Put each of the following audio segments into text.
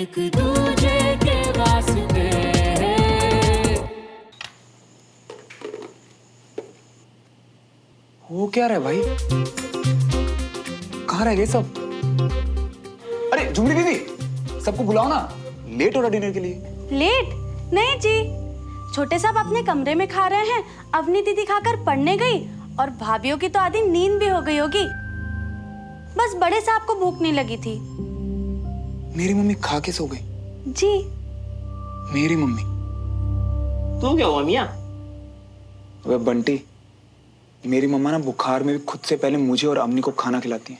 एक दूजे के वास्ते। वो क्या रहा है भाई? कहाँ रह गए सब? अरे झुमरी दीदी, सबको बुलाओ ना, लेट हो रहा डिनर के लिए। लेट? नहीं जी, छोटे साहब अपने कमरे में खा रहे हैं, अवनी दीदी खाकर पढ़ने गई और भाभीियों की तो आधी नींद भी हो गई होगी। बस बड़े साहब को भूख नहीं लगी थी। मेरी मम्मी खा के सो गई। जी। मेरी मम्मी? तू क्या हुआ मियां? वह बंटी, मेरी मम्मा ना बुखार में भी खुद से पहले मुझे और अम्मी को खाना खिलाती है।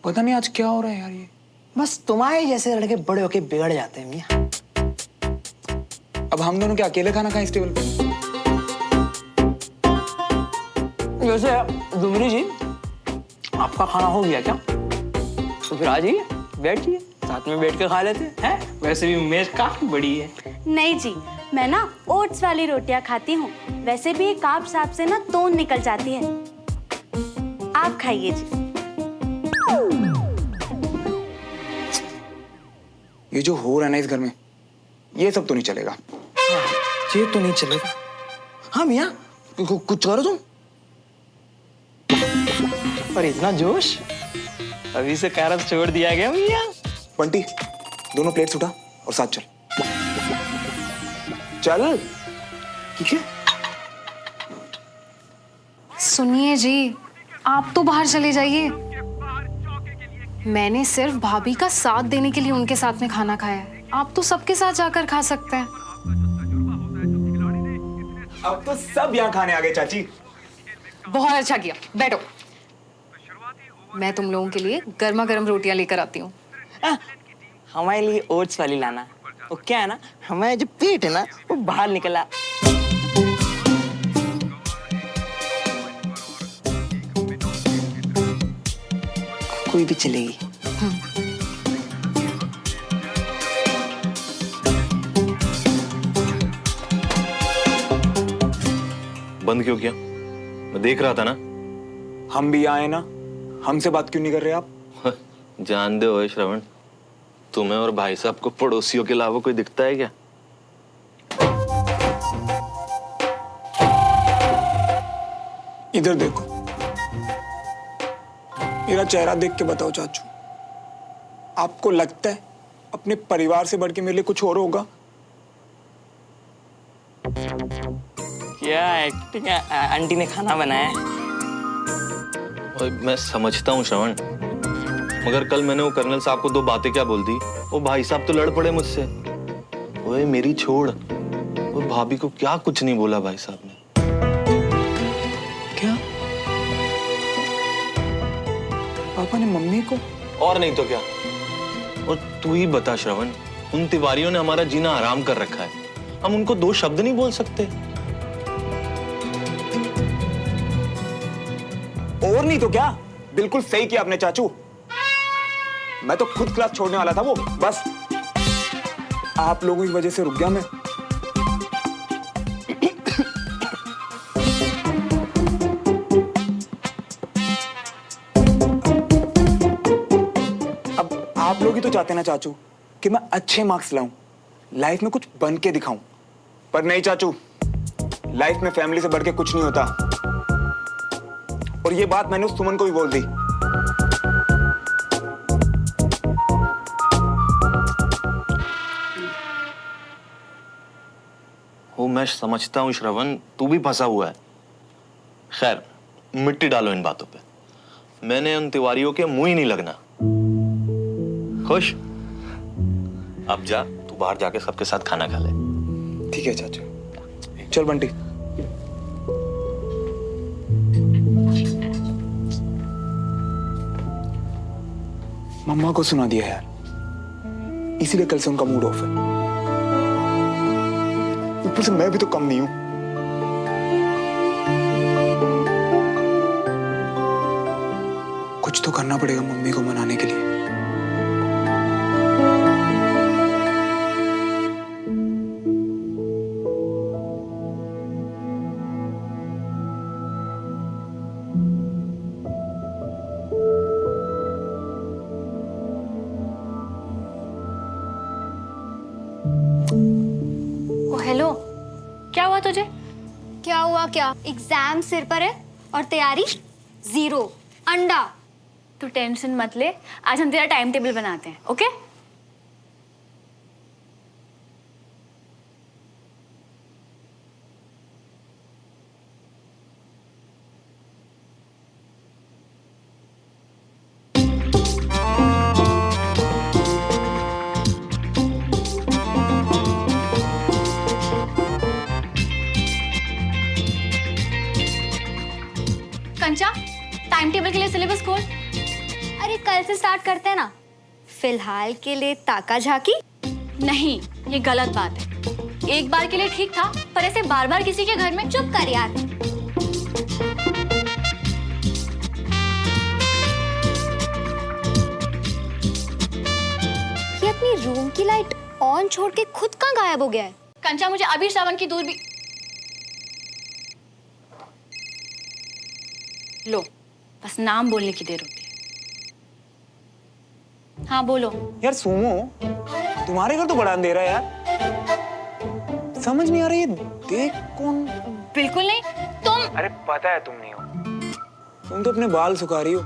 पता नहीं आज क्या हो रहा है यार। ये बस तुम्हारे जैसे लड़के बड़े होके बिगड़ जाते हैं मियां। अब हम दोनों क्या अकेले खाना खाएं इस टेबल पे? वैसे झुमरी जी, आपका खाना हो गया क्या? तो फिर आ जाइए, बैठिए, साथ में बैठ के खा लेते हैं। वैसे भी मेज काफी बड़ी है। नहीं जी, मैं ना ओट्स वाली रोटियां खाती हूँ। वैसे भी ये कार्ब साहब से ना तोंद निकल जाती है। आप खाइए जी। ये जो हो रहा है ना इस घर में, ये सब तो नहीं चलेगा। ये तो नहीं चलेगा। हाँ मियां, कुछ करो तुम। पर इतना जोश, अभी से कारब छोड़ दिया गया मियां। बंटी, दोनों प्लेट्स उठा और साथ चल। चल। ठीक है। सुनिए जी, आप तो बाहर चले जाइए। मैंने सिर्फ भाभी का साथ देने के लिए उनके साथ में खाना खाया है। आप तो सबके साथ जाकर खा सकते हैं। अब तो सब यहाँ खाने आ गए चाची। बहुत अच्छा किया, बैठो। मैं तुम लोगों के लिए गर्मा गर्म रोटियां लेकर आती हूँ। हमारे लिए ओट्स वाली लाना। वो क्या है ना, हमारा जो पेट है ना, वो बाहर निकला। कोई भी चलेगी। बंद क्यों किया? मैं देख रहा था ना। हम भी आए ना, हमसे बात क्यों नहीं कर रहे आप? जान दे ओए श्रवण, तुम्हें और भाई साहब को पड़ोसियों के अलावा कोई दिखता है क्या? इधर देखो, मेरा चेहरा देख के बताओ चाचू, आपको लगता है अपने परिवार से बढ़ के मेरे लिए कुछ और होगा? क्या एक्टिंग है? आंटी ने खाना बनाया है। ओए, मैं समझता हूँ श्रवण, मगर कल मैंने वो कर्नल साहब को दो बातें क्या बोल दी, वो भाई साहब तो लड़ पड़े मुझसे। ओए मेरी छोड़, वो भाभी को क्या कुछ नहीं बोला भाई साहब ने। क्या? पापा ने मम्मी को? और नहीं तो क्या। और तू ही बता श्रवण, उन तिवारियों ने हमारा जीना हराम कर रखा है, हम उनको दो शब्द नहीं बोल सकते? और नहीं तो क्या। बिल्कुल सही किया आपने चाचू, मैं तो खुद क्लास छोड़ने वाला था। वो बस आप लोगों की वजह से रुक गया मैं। अब आप लोग ही तो चाहते ना चाचू कि मैं अच्छे मार्क्स लाऊं, लाइफ में कुछ बन के दिखाऊं, पर नहीं चाचू, लाइफ में फैमिली से बढ़ के कुछ नहीं होता। और ये बात मैंने उस सुमन को भी बोल दी। वो मैं समझता हूँ श्रवण, तू भी फंसा हुआ है। खैर, मिट्टी डालो इन बातों पे। मैंने उन तिवारियों के मुंह ही नहीं लगना। खुश? अब जा, तू बाहर जाके सबके साथ खाना खा ले। ठीक है चाचू। चल बंटी। मम्मा को सुना दिया यार, इसीलिए कल से उनका मूड ऑफ है। ऊपर से मैं भी तो कम नहीं हूं। कुछ तो करना पड़ेगा मम्मी को मनाने के लिए। हुआ क्या, एग्जाम सिर पर है और तैयारी जीरो, अंडा। तू टेंशन मत ले, आज हम तेरा टाइम टेबल बनाते हैं, ओके? कंचा, टाइम टेबल के लिए सिलेबस खोल। अरे कल से स्टार्ट करते हैं ना, फिलहाल के लिए ताका झाकी। नहीं, ये गलत बात है। एक बार के लिए ठीक था, पर ऐसे बार बार किसी के घर में। चुप कर यार। ये अपनी रूम की लाइट ऑन छोड़ के खुद कहाँ गायब हो गया है? कंचा, मुझे अभी श्रावण की दूध भी लो, बस नाम बोलने की देर होती है। हाँ बोलो। यार सुमो, तुम्हारे घर तो बड़ा अंधेरा है यार, समझ नहीं आ रही है देख कौन। बिल्कुल नहीं, तुम। अरे पता है तुम नहीं हो, तुम तो अपने बाल सुखा रही हो।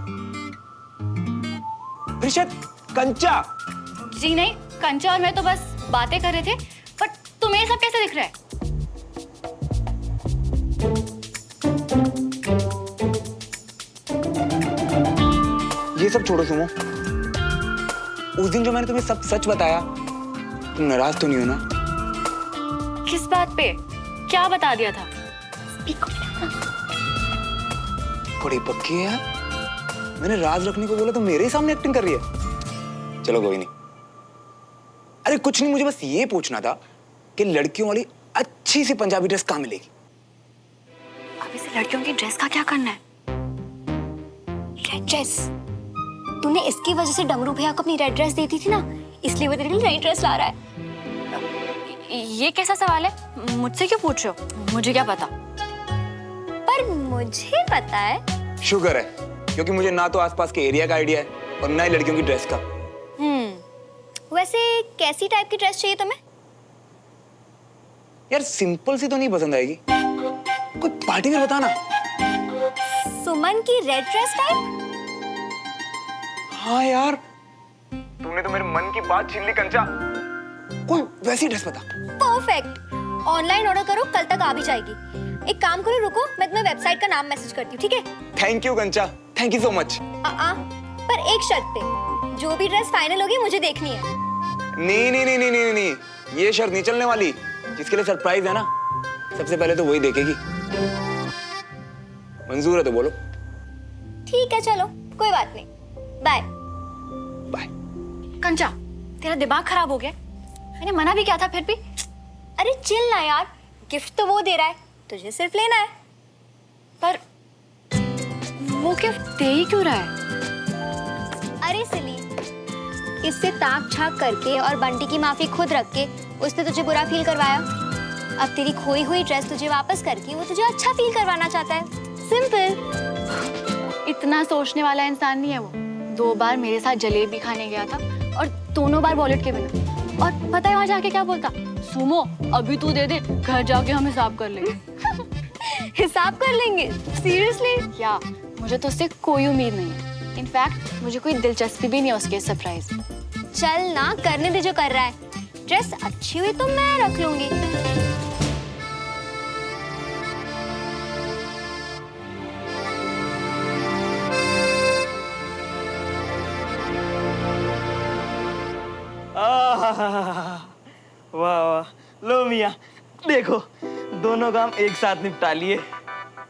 रिशत, कंचा। जी नहीं, कंचा और मैं तो बस बातें कर रहे थे, पर तुम्हें सब कैसे दिख रहा है? ये सब छोड़ो सुमो, उस दिन जो मैंने तुम्हें सब सच बताया, तुम नाराज तो नहीं हो ना? किस बात पे? क्या बता दिया था? बड़ी पक्की है यार, मैंने राज रखने को बोला तो मेरे ही सामने एक्टिंग कर रही है। चलो कोई नहीं। अरे कुछ नहीं, मुझे बस ये पूछना था कि लड़कियों वाली अच्छी सी पंजाबी ड्रेस कहाँ मिलेगी? अब इसे लड़कियों की ड्रेस का क्या करना है? Red dress? तूने इसकी वजह से डमरू भैया को अपनी रेड ड्रेस दी थी ना, इसलिए वो तेरे लिए नई ड्रेस ला रहा है। ये कैसा सवाल है? मुझसे क्यों पूछ रहे हो? मुझे क्या पता? पर मुझे पता है। शुक्र है, क्योंकि मुझे ना तो आसपास के एरिया का आइडिया है और ना ही लड़कियों की ड्रेस का। वैसे कैसी टाइप की ड्रेस चाहिए तुम्हें? यार सिंपल सी तो नहीं पसंद आएगी, कोई पार्टी वेयर बताना। सुमन की रेड ड्रेस टाइप? हाँ यार, तूने तो मेरे मन की बात छीन ली कंचा, कोई वैसी ड्रेस बता। परफेक्ट, ऑनलाइन ऑर्डर करो, कल तक आ भी जाएगी। एक काम करो, रुको, मैं तुम्हें वेबसाइट का नाम मैसेज करती हूँ, ठीक है? थैंक यू कंचा, थैंक यू सो मच। पर एक शर्त पे, जो भी ड्रेस फाइनल होगी मुझे देखनी है। नहीं नहीं नहीं नहीं नहीं नहीं, ये शर्त नहीं चलने वाली। जिसके लिए सरप्राइज है ना, सबसे पहले तो वही देखेगी। मंजूर है तो बोलो। ठीक है चलो, कोई बात नहीं, बाय। बाय। कंचा, तेरा दिमाग खराब हो गया? मैंने मना भी किया था फिर भी। अरे चिल ना यार, गिफ्ट तो वो दे रहा है, तुझे सिर्फ लेना है। पर वो गिफ्ट दे ही क्यों रहा है? अरे सिली, इससे ताक झाक करके और बंटी की माफी खुद रख के उसने तुझे बुरा फील करवाया। अब तेरी खोई हुई ड्रेस तुझे वापस करके वो तुझे अच्छा फील करवाना चाहता है। सिंपल। इतना सोचने वाला इंसान नहीं है वो। 2 बार मेरे साथ जलेबी खाने गया था और दोनों बार वॉलेट के बिना। और पता है वहां जाके क्या बोलता? सुमो, अभी तू दे दे, घर जाके हम हिसाब कर लेंगे। हिसाब कर लेंगे? सीरियसली? क्या? मुझे तो उससे कोई उम्मीद नहीं है। इनफैक्ट मुझे कोई दिलचस्पी भी नहीं है उसके सरप्राइज। चल ना, करने दे जो कर रहा है। ड्रेस अच्छी हुई तो मैं रख लूंगी। वाह वाह, लो मियाँ, देखो दोनों काम एक साथ निपटा लिए।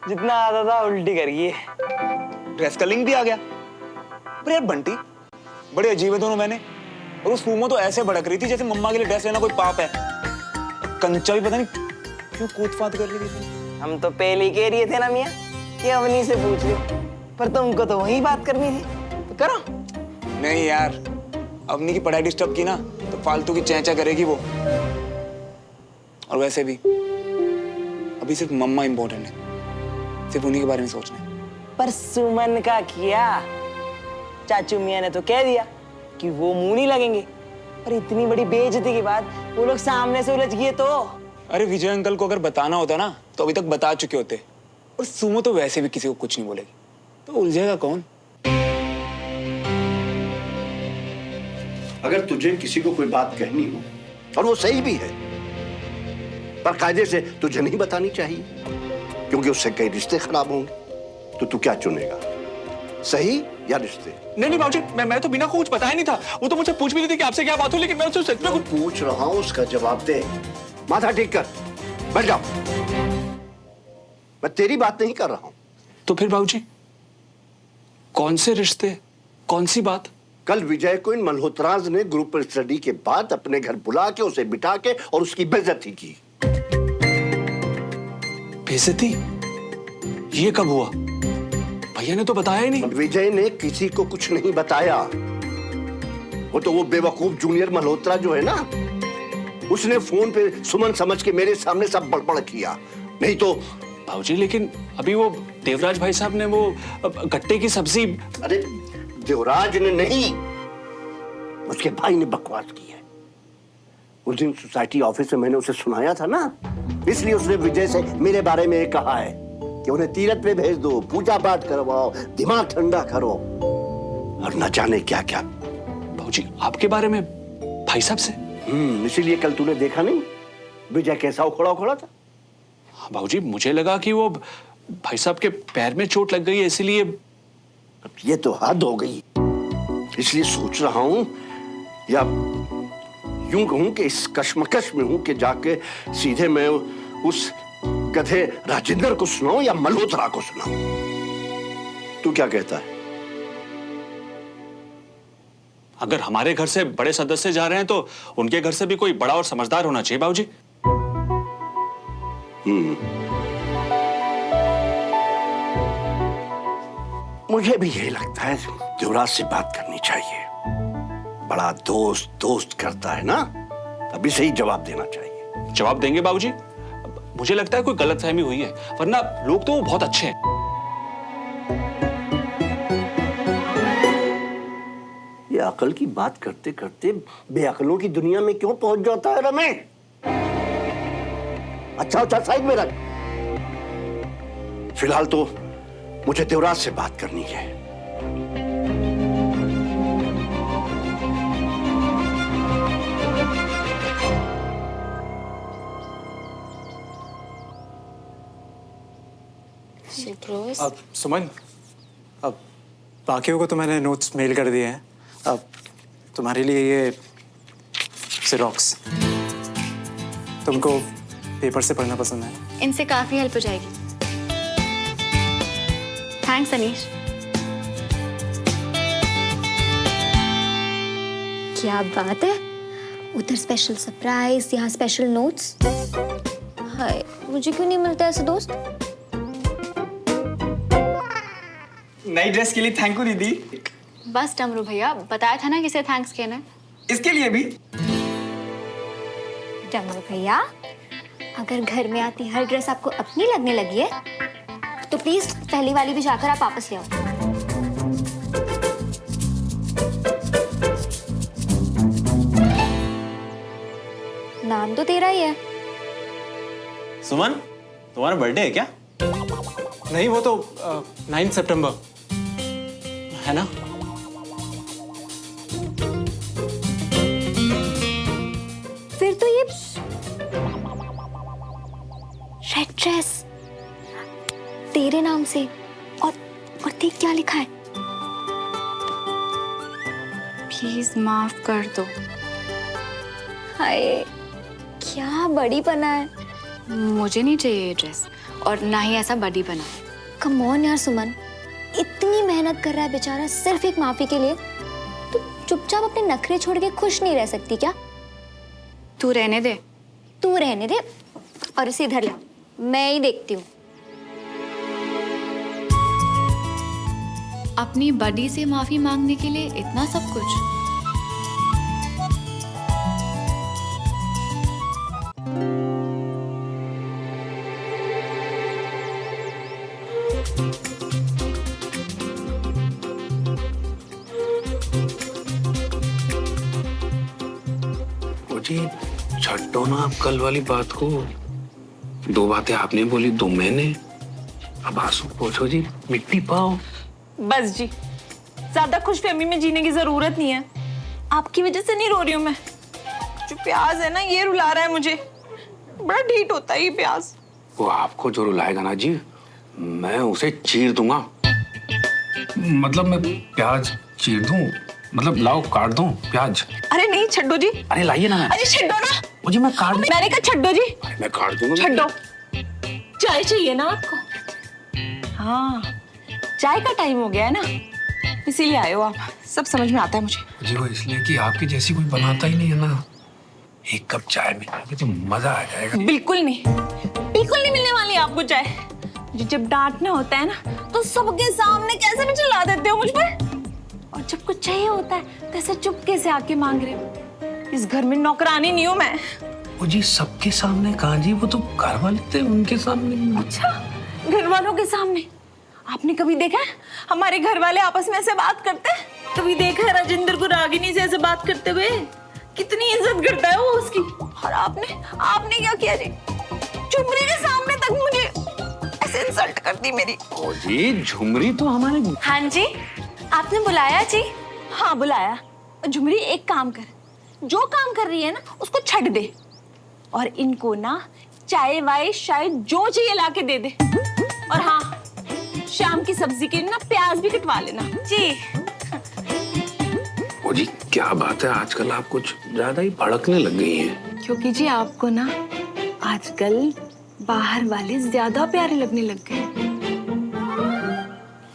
जितना आता था उल्टी कर गई। ड्रेस का लिंक भी आ गया। पर यार बंटी, बड़े अजीब है दोनों बहने। और वो सुमो तो ऐसे भड़क रही थी जैसे मम्मा के लिए ड्रेस लेना कोई पाप है। कंचा भी पता नहीं क्यों कूद-फाद कर रही थी। हम तो पहले ही कह रहे थे ना मियाँ कि अवनी से पूछ लो, पर तुमको तो वही बात करनी थी, तो करो। नहीं यार, अवनी की पढ़ाई डिस्टर्ब की ना तो फालतू की चैंचा करेगी वो। और वैसे भी अभी सिर्फ मम्मा इंपॉर्टेंट है, सिर्फ उन्हीं के बारे में सोचना है। पर सुमन का किया, चाचू मियाँ ने तो कह दिया कि वो मुंह नहीं लगेंगे। पर इतनी बड़ी बेइज्जती के बाद वो लोग सामने से उलझ गए तो अरे विजय अंकल को अगर बताना होता ना तो अभी तक बता चुके होते। और सुमो तो वैसे भी किसी को कुछ नहीं बोलेगी, तो उलझेगा कौन? अगर तुझे किसी को कोई बात कहनी हो और वो सही भी है, पर कायदे से तुझे नहीं बतानी चाहिए, क्योंकि उससे कई रिश्ते खराब होंगे। तो तू क्या चुनेगा, सही या रिश्ते? नहीं बाबूजी, मैं तो बिना कुछ बताया नहीं था। वो तो मुझसे पूछ भी नहीं थी कि आपसे क्या बात हो, लेकिन मैं उससे सच में मैं पूछ रहा हूं, उसका जवाब दे। माथा ठीक कर, बैठ जाओ। मैं तेरी बात नहीं कर रहा हूं। तो फिर बाबूजी कौन से रिश्ते, कौन सी बात? कल विजय को इन मल्होत्राज ने ग्रुप स्टडी के बाद अपने घर बुला के उसे बिठा के और उसकी बेइज्जती की। बेइज्जती? ये कब हुआ? भैया ने तो बताया ही नहीं। विजय ने किसी को कुछ नहीं बताया। वो तो वो बेवकूफ जूनियर मल्होत्रा जो है ना, उसने फोन पे सुमन समझ के मेरे सामने सब बड़बड़ किया। नहीं तो बाबूजी, लेकिन अभी वो देवराज भाई साहब ने वो गट्टे की सब्जी। अरे देवराज ने नहीं, उसके भाई ने बकवास की है। उस दिन सोसाइटी ऑफिस में मैंने उसे सुनाया था ना, इसलिए उसने विजय से मेरे बारे में कहा है कि उन्हें तीरथ पे भेज दो, पूजा पाठ करवाओ, दिमाग ठंडा करो, और न जाने क्या क्या। बाबूजी आपके बारे में भाई साहब से? इसीलिए कल तूने देखा नहीं विजय कैसा उखड़ा उखड़ा था। हाँ बाबूजी, मुझे लगा कि वो भाई साहब के पैर में चोट लग गई है, इसीलिए। ये तो हद हो गई। इसलिए सोच रहा हूं, या यूं कहूं कि इस कश्मकश में हूं कि जाके सीधे मैं उस गधे राजेंद्र को सुनाऊं या मल्होत्रा को सुनाऊं। तू क्या कहता है? अगर हमारे घर से बड़े सदस्य जा रहे हैं तो उनके घर से भी कोई बड़ा और समझदार होना चाहिए बाबूजी। मुझे भी यही लगता है, देवराज से बात करनी चाहिए। बड़ा दोस्त दोस्त करता है ना, अभी सही जवाब देना चाहिए। जवाब देंगे बाबूजी। मुझे लगता है कोई गलतफहमी हुई है, वरना लोग तो बहुत अच्छे हैं। ये अकल की बात करते करते बेअकलों की दुनिया में क्यों पहुंच जाता है रमेश? अच्छा साइड में रख। फिलहाल तो मुझे देवराज से बात करनी है। अब सुमन, अब बाकियों को तो मैंने नोट्स मेल कर दिए हैं। अब तुम्हारे लिए ये जेरोक्स, तुमको पेपर से पढ़ना पसंद है? इनसे काफी हेल्प हो जाएगी। थैंक्स अनीश। क्या बात है, उधर स्पेशल सरप्राइज, यहाँ स्पेशल नोट्स। हाय, मुझे क्यों नहीं मिलता ऐसे दोस्त? नई ड्रेस के लिए थैंक यू दीदी। बस डमरू भैया, बताया था ना किसे थैंक्स कहना है। इसके लिए भी। डमरू भैया, अगर घर में आती हर ड्रेस आपको अपनी लगने लगी है तो प्लीज पहली वाली भी जाकर आप वापस ले आओ। नाम तो तेरा ही है। सुमन, तुम्हारा बर्थडे है क्या? नहीं, वो तो 9 सितंबर है ना? फिर तो ये रेड ड्रेस तेरे नाम से, और देख क्या लिखा है। प्लीज माफ कर दो। हाय, क्या बड़ी पना है। मुझे नहीं चाहिए ये ड्रेस, और ना ही ऐसा बड़ी बना। कम ऑन यार सुमन, इतनी मेहनत कर रहा है बेचारा सिर्फ एक माफी के लिए, तो चुपचाप अपने नखरे छोड़ के खुश नहीं रह सकती क्या? तू रहने दे। तू रहने दे और इसे इधर ला, मैं ही देखती हूँ। अपनी बडी से माफी मांगने के लिए इतना सब कुछ? जी छड्डो ना आप कल वाली बात को। 2 बातें आपने बोली, 2 मैंने। अब आंसू पोंछो जी, मिट्टी पाओ। बस जी, ज्यादा खुशफहमी में जीने की जरूरत नहीं है। आपकी वजह से नहीं रो रही हूँ मैं। जो प्याज है ना, ये रुला रहा है मुझे। बड़ा ढीठ होता है ये प्याज। वो आपको जो रुलाएगा ना जी, मैं उसे चीर दूंगा। मतलब मैं प्याज चीर दूं? मतलब लाओ काट दूं प्याज? अरे नहीं, छड्डो जी। अरे लाइए ना। अरे छड्डो ना। मुझे मैं काट दूं। मैंने कहा छड्डो जी। अरे मैं काट दूंगा। छड्डो। चाय चाहिए ना आपको? हाँ, चाय का टाइम हो गया है ना, इसीलिए आए हो आप। सब समझ में आता है मुझे। जी वो इसलिए कि आपकी जैसी कोई बनाता ही नहीं है ना। एक कप चाय मिलेगी तो मजा आ जाएगा। बिल्कुल नहीं, बिल्कुल नहीं मिलने वाली आपको चाय। जब डांटना होता है ना, तो सबके सामने कैसे भी चिल्ला देते हो मुझ पर, और जब कुछ चाहिए होता है तो ऐसे चुपके से आके मांग रहे हो। इस घर में नौकरानी नहीं हूँ मैं। वो जी सबके सामने कहाँ जी, वो तो घर वाले थे, उनके सामने। अच्छा, घर वालों के सामने? आपने कभी देखा है हमारे घर वाले आपस में ऐसे बात करते हैं? कभी देखा है राजेंद्र को रागिनी से ऐसे बात करते हुए? कितनी इज्जत करता है वो उसकी। और आपने क्या किया जी? झुमरी के सामने तक मुझे ऐसे इंसल्ट कर दी मेरी। ओ जी, झुमरी तो हमारे। हाँ जी, आपने बुलाया जी? हाँ बुलाया। झुमरी एक काम कर, जो काम कर रही है ना उसको छੱਡ दे, और इनको ना चाय वाय शायद जो चाहिए लाके दे दे। और हाँ, शाम की सब्जी के लिए ना प्याज भी कटवा लेना जी। ओ जी क्या बात है, आजकल आप कुछ ज्यादा ही भड़कने लग गई हैं। क्योंकि जी आपको ना आजकल बाहर वाले ज्यादा प्यारे लगने लग गए।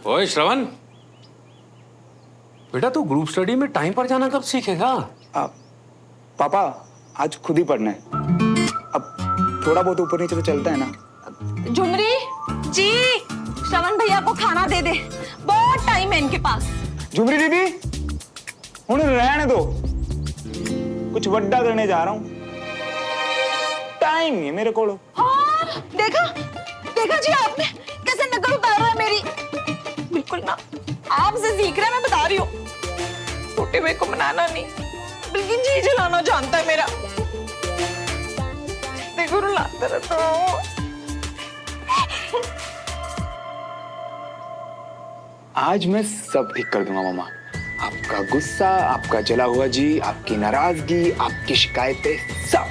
ओए श्रवण, बेटा तू ग्रुप स्टडी में टाइम पर जाना कब सीखेगा? पापा आज खुद ही पढ़ना है। अब थोड़ा बहुत ऊपर नीचे तो चलता है ना। झुमरी जी, श्रवण भैया को खाना दे दे, बहुत टाइम है इनके पास। झुमरी दीदी, हुण रहने दो, कुछ वड्डा करने जा रहा हूँ। टाइम नहीं है मेरे को। हाँ, देखा जी आपने कैसे नकल उतार रहा है मेरी। बिल्कुल ना, आपसे सीख रहा है, मैं बता रही हूँ। छोटे भाई को मनाना नहीं, बल्कि जी जलाना जानता है मेरा। देखो रुलाता रहता हूँ। आज मैं सब ठीक कर दूंगा मामा। आपका गुस्सा, आपका जला हुआ जी, आपकी नाराजगी, आपकी शिकायतें, सब।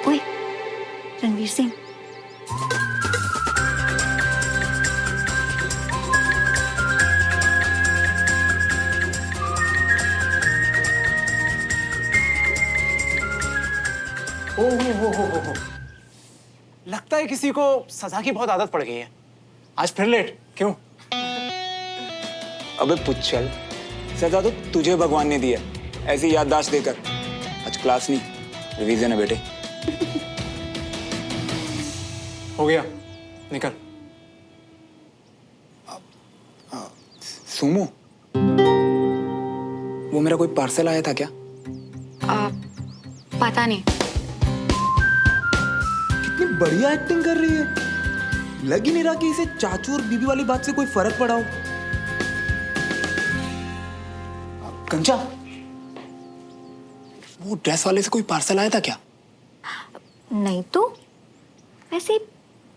ओए, रणवीर सिंह। हो। लगता है किसी को सजा की बहुत आदत पड़ गई है। आज फिर लेट क्यों? अबे पुच्छल, सजा तो तुझे भगवान ने दी है, ऐसी याददाश्त देकर। आज क्लास नहीं, रिवीजन है बेटे। हो गया, निकल। सुमो, वो मेरा कोई पार्सल आया था क्या? पता नहीं। कितनी बढ़िया एक्टिंग कर रही है। लग ही नहीं रहा कि इसे चाचू और बीबी वाली बात से कोई फर्क पड़ा हो। कंचा, वो ड्रेस वाले से कोई पार्सल आया था क्या? नहीं तो, वैसे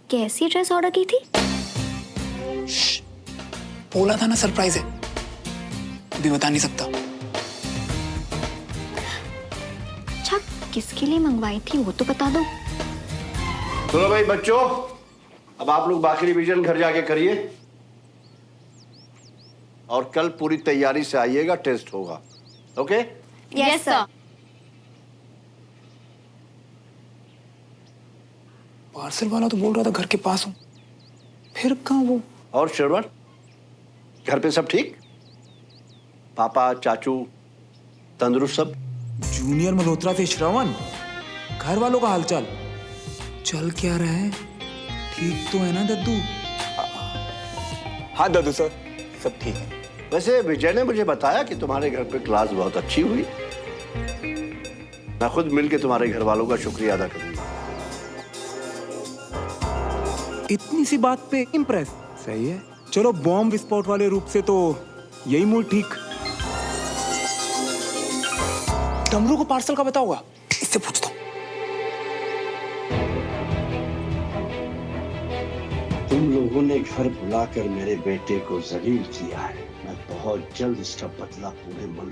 कैसी ड्रेस ऑर्डर की थी? बोला था ना सरप्राइज है, अभी बता नहीं सकता। अच्छा, किसके लिए मंगवाई थी वो तो बता दो। चलो भाई बच्चों, अब आप लोग बाकी रिवीजन घर जाके करिए और कल पूरी तैयारी से आइएगा, टेस्ट होगा। ओके? Yes sir. पार्सल वाला तो बोल रहा था घर के पास हूं, फिर कहां वो? और श्रवण, घर पे सब ठीक? पापा चाचू तंदुरुस्त सब? जूनियर मल्होत्रा से श्रवण, घर वालों का हालचाल चल क्या रहा है? ठीक तो है ना दद्दू? हाँ दद्दू सर, सब ठीक है। वैसे विजय ने मुझे बताया कि तुम्हारे घर पे क्लास बहुत अच्छी हुई। मैं खुद मिलके तुम्हारे घर वालों का शुक्रिया अदा करूंगा। इतनी सी बात पे इम्प्रेस? सही है। चलो बॉम्ब विस्फोट वाले रूप से तो यही मूड ठीक। डमरू को पार्सल का पता होगा, इससे पूछता हूँ। तुम लोगों ने घर बुलाकर मेरे बेटे को जलील किया है। मैं बहुत जल्द इसका बदला पूरे मन